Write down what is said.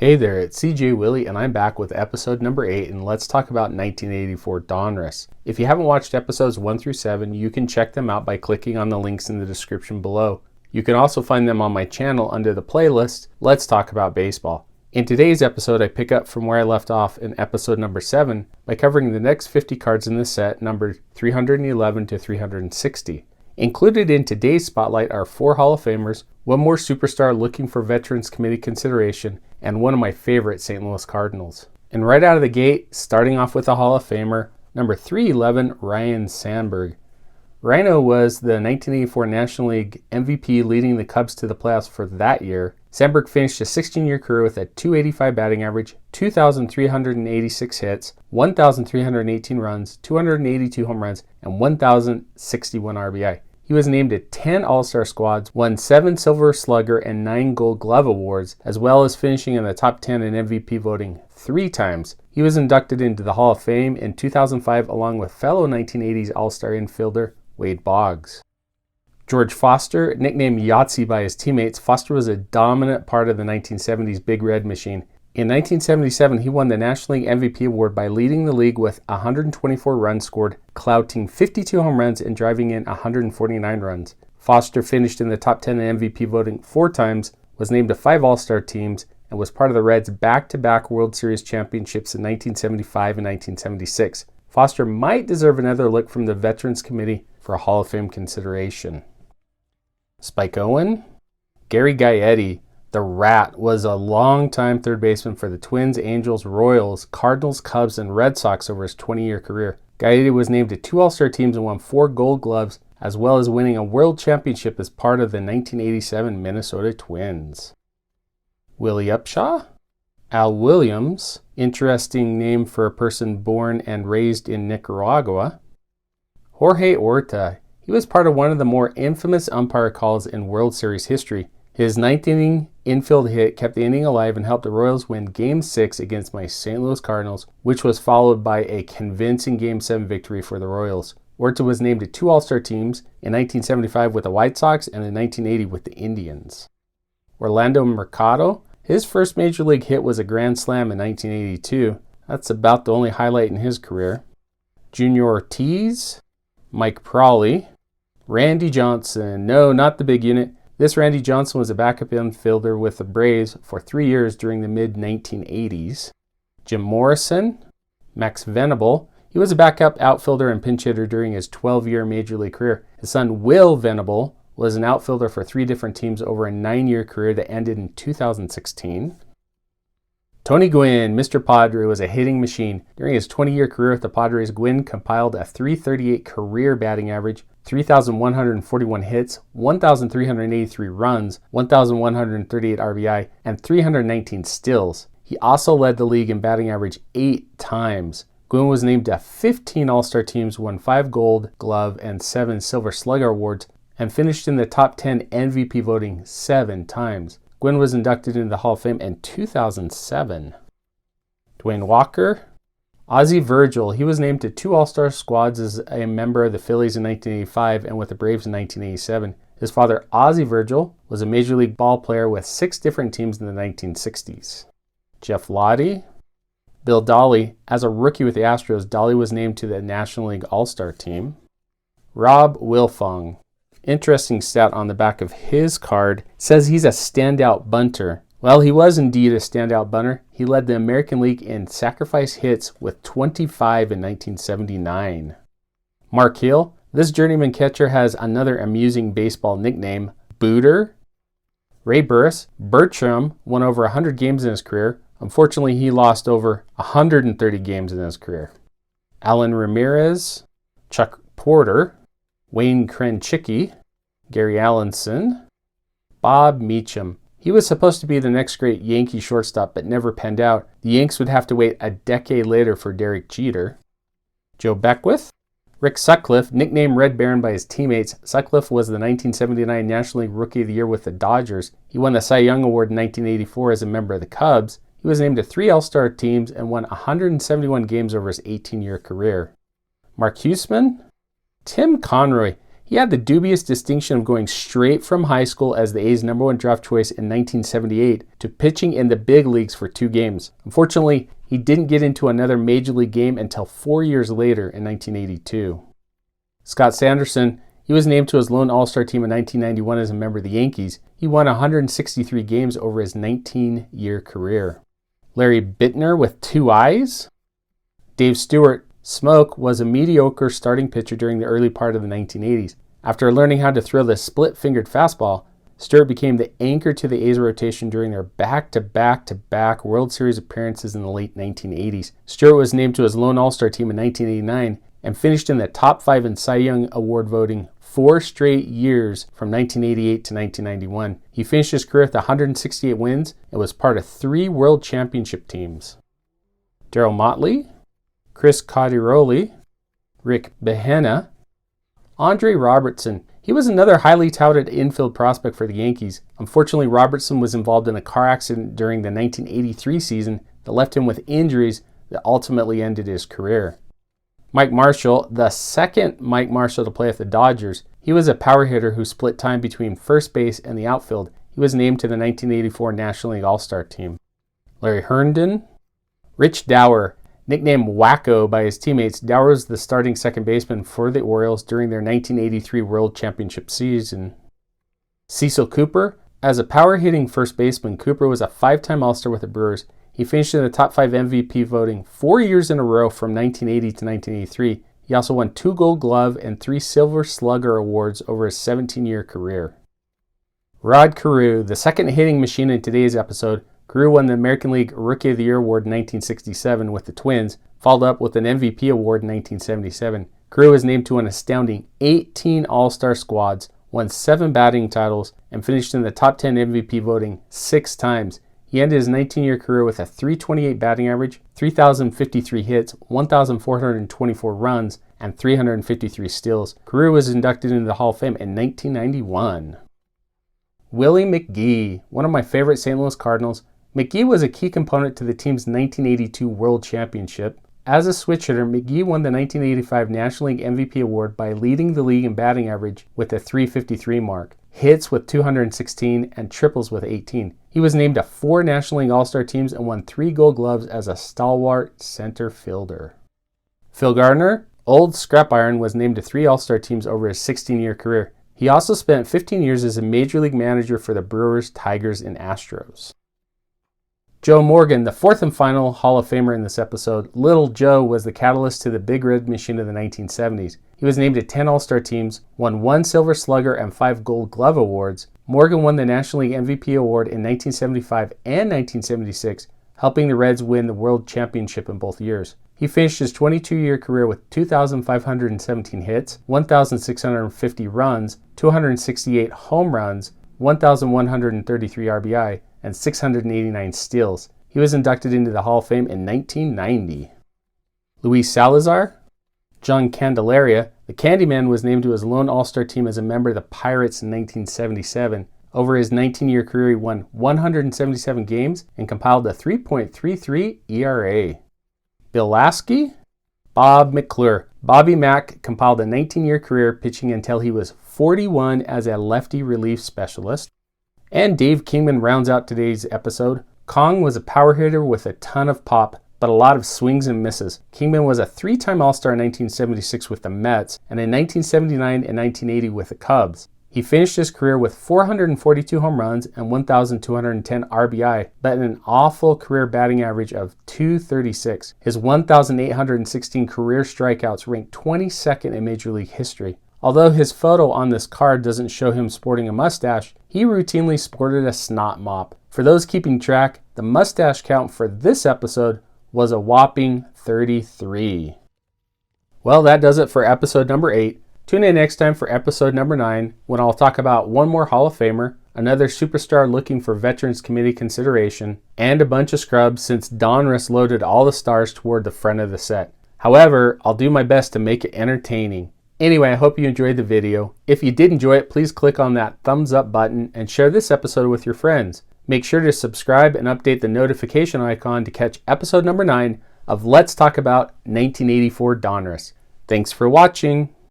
Hey there, it's CJ Willie and I'm back with episode number 8 and let's talk about 1984 Donruss. If you haven't watched episodes 1 through 7, you can check them out by clicking on the links in the description below. You can also find them on my channel under the playlist, Let's Talk About Baseball. In today's episode, I pick up from where I left off in episode number 7 by covering the next 50 cards in this set, numbered 311 to 360. Included in today's spotlight are 4 Hall of Famers, 1 more superstar looking for Veterans Committee consideration, and one of my favorite St. Louis Cardinals. And right out of the gate, starting off with a Hall of Famer, number 311, Ryne Sandberg. Rhino was the 1984 National League MVP, leading the Cubs to the playoffs for that year. Sandberg finished a 16-year career with a .285 batting average, 2,386 hits, 1,318 runs, 282 home runs, and 1,061 RBI. He was named to 10 All-Star squads, won 7 Silver Slugger and 9 Gold Glove awards, as well as finishing in the top 10 in MVP voting 3 times. He was inducted into the Hall of Fame in 2005 along with fellow 1980s All-Star infielder Wade Boggs. George Foster, nicknamed Yahtzee by his teammates, Foster was a dominant part of the 1970s Big Red Machine. In 1977, he won the National League MVP award by leading the league with 124 runs scored, clouting 52 home runs and driving in 149 runs. Foster finished in the top 10 in MVP voting 4 times, was named to 5 All-Star teams, and was part of the Reds' back-to-back World Series championships in 1975 and 1976. Foster might deserve another look from the Veterans Committee for a Hall of Fame consideration. Spike Owen, Gary Gaetti, the Rat, was a long-time third baseman for the Twins, Angels, Royals, Cardinals, Cubs, and Red Sox over his 20-year career. Gaetti was named to 2 All-Star teams and won 4 Gold Gloves, as well as winning a World Championship as part of the 1987 Minnesota Twins. Willie Upshaw, Al Williams, interesting name for a person born and raised in Nicaragua. Jorge Orta, he was part of one of the more infamous umpire calls in World Series history. His 9th-inning infield hit kept the inning alive and helped the Royals win Game 6 against my St. Louis Cardinals, which was followed by a convincing Game 7 victory for the Royals. Orta was named to 2 All-Star teams in 1975 with the White Sox and in 1980 with the Indians. Orlando Mercado, his first major league hit was a grand slam in 1982. That's about the only highlight in his career. Junior Ortiz, Mike Prawley, Randy Johnson, no, not the big unit. This Randy Johnson was a backup infielder with the Braves for 3 years during the mid-1980s. Jim Morrison, Max Venable, he was a backup outfielder and pinch hitter during his 12-year major league career. His son Will Venable was an outfielder for 3 different teams over a 9-year career that ended in 2016. Tony Gwynn, Mr. Padre, was a hitting machine. During his 20-year career with the Padres, Gwynn compiled a .338 career batting average, 3,141 hits, 1,383 runs, 1,138 RBI, and 319 steals. He also led the league in batting average 8 times. Gwynn was named to 15 All-Star teams, won 5 Gold Glove and 7 Silver Slugger awards, and finished in the top 10 MVP voting 7 times. Gwynn was inducted into the Hall of Fame in 2007. Dwayne Walker, Ozzie Virgil, he was named to 2 All-Star squads as a member of the Phillies in 1985 and with the Braves in 1987. His father, Ozzie Virgil, was a Major League ball player with 6 different teams in the 1960s. Jeff Lottie, Bill Dolly, as a rookie with the Astros, Dolly was named to the National League All-Star team. Rob Wilfong, interesting stat on the back of his card, says he's a standout bunter. Well, he was indeed a standout bunter. He led the American League in sacrifice hits with 25 in 1979. Mark Hill, this journeyman catcher has another amusing baseball nickname, Booter. Ray Burris, Bertram, won over 100 games in his career. Unfortunately, he lost over 130 games in his career. Alan Ramirez, Chuck Porter, Wayne Krenchicki, Gary Allenson, Bob Meacham. He was supposed to be the next great Yankee shortstop, but never panned out. The Yanks would have to wait a decade later for Derek Jeter. Joe Beckwith, Rick Sutcliffe, nicknamed Red Baron by his teammates. Sutcliffe was the 1979 National League Rookie of the Year with the Dodgers. He won the Cy Young Award in 1984 as a member of the Cubs. He was named to 3 All-Star teams and won 171 games over his 18-year career. Mark Huesman, Tim Conroy. He had the dubious distinction of going straight from high school as the A's #1 draft choice in 1978 to pitching in the big leagues for 2 games. Unfortunately, he didn't get into another major league game until 4 years later in 1982. Scott Sanderson, he was named to his lone All-Star team in 1991 as a member of the Yankees. He won 163 games over his 19-year career. Larry Bittner with 2 eyes. Dave Stewart, Smoke, was a mediocre starting pitcher during the early part of the 1980s. After learning how to throw the split-fingered fastball, Stewart became the anchor to the A's rotation during their back-to-back-to-back World Series appearances in the late 1980s. Stewart was named to his lone All-Star team in 1989 and finished in the top 5 in Cy Young Award voting 4 straight years from 1988 to 1991. He finished his career with 168 wins and was part of 3 World Championship teams. Darryl Motley, Chris Cottiroli, Rick Behena, Andre Robertson. He was another highly touted infield prospect for the Yankees. Unfortunately, Robertson was involved in a car accident during the 1983 season that left him with injuries that ultimately ended his career. Mike Marshall, the second Mike Marshall to play with the Dodgers, he was a power hitter who split time between first base and the outfield. He was named to the 1984 National League All-Star team. Larry Herndon, Rich Dower, nicknamed Wacko by his teammates, Dower was the starting second baseman for the Orioles during their 1983 World Championship season. Cecil Cooper, as a power-hitting first baseman, Cooper was a 5-time All-Star with the Brewers. He finished in the top 5 MVP voting 4 years in a row from 1980 to 1983. He also won 2 Gold Glove and 3 Silver Slugger awards over his 17-year career. Rod Carew, the second hitting machine in today's episode. Carew won the American League Rookie of the Year award in 1967 with the Twins, followed up with an MVP award in 1977. Carew was named to an astounding 18 All-Star squads, won 7 batting titles, and finished in the top 10 MVP voting 6 times. He ended his 19-year career with a .328 batting average, 3,053 hits, 1,424 runs, and 353 steals. Carew was inducted into the Hall of Fame in 1991. Willie McGee, one of my favorite St. Louis Cardinals. McGee was a key component to the team's 1982 World Championship. As a switch hitter, McGee won the 1985 National League MVP award by leading the league in batting average with a .353 mark, hits with 216, and triples with 18. He was named to 4 National League All-Star teams and won 3 Gold Gloves as a stalwart center fielder. Phil Gardner, old scrap iron, was named to 3 All-Star teams over his 16-year career. He also spent 15 years as a Major League manager for the Brewers, Tigers, and Astros. Joe Morgan, the 4th and final Hall of Famer in this episode. Little Joe was the catalyst to the Big Red Machine of the 1970s. He was named to 10 All-Star teams, won 1 Silver Slugger and 5 Gold Glove awards. Morgan won the National League MVP award in 1975 and 1976, helping the Reds win the World Championship in both years. He finished his 22-year career with 2,517 hits, 1,650 runs, 268 home runs, 1,133 RBI, and 689 steals. He was inducted into the Hall of Fame in 1990. Luis Salazar, John Candelaria, the Candyman, was named to his lone All-Star team as a member of the Pirates in 1977. Over his 19-year career, he won 177 games and compiled a 3.33 ERA. Bill Lasky, Bob McClure. Bobby Mack compiled a 19-year career pitching until he was 41 as a lefty relief specialist. And Dave Kingman rounds out today's episode. Kong was a power hitter with a ton of pop, but a lot of swings and misses. Kingman was a 3-time All-Star in 1976 with the Mets, and in 1979 and 1980 with the Cubs. He finished his career with 442 home runs and 1,210 RBI, but an awful career batting average of .236. His 1,816 career strikeouts ranked 22nd in Major League history. Although his photo on this card doesn't show him sporting a mustache, he routinely sported a snot mop. For those keeping track, the mustache count for this episode was a whopping 33. Well, that does it for episode number 8. Tune in next time for episode number 9, when I'll talk about one more Hall of Famer, another superstar looking for Veterans Committee consideration, and a bunch of scrubs since Donruss loaded all the stars toward the front of the set. However, I'll do my best to make it entertaining. Anyway, I hope you enjoyed the video. If you did enjoy it, please click on that thumbs up button and share this episode with your friends. Make sure to subscribe and update the notification icon to catch episode number 9 of Let's Talk About 1984 Donruss. Thanks for watching.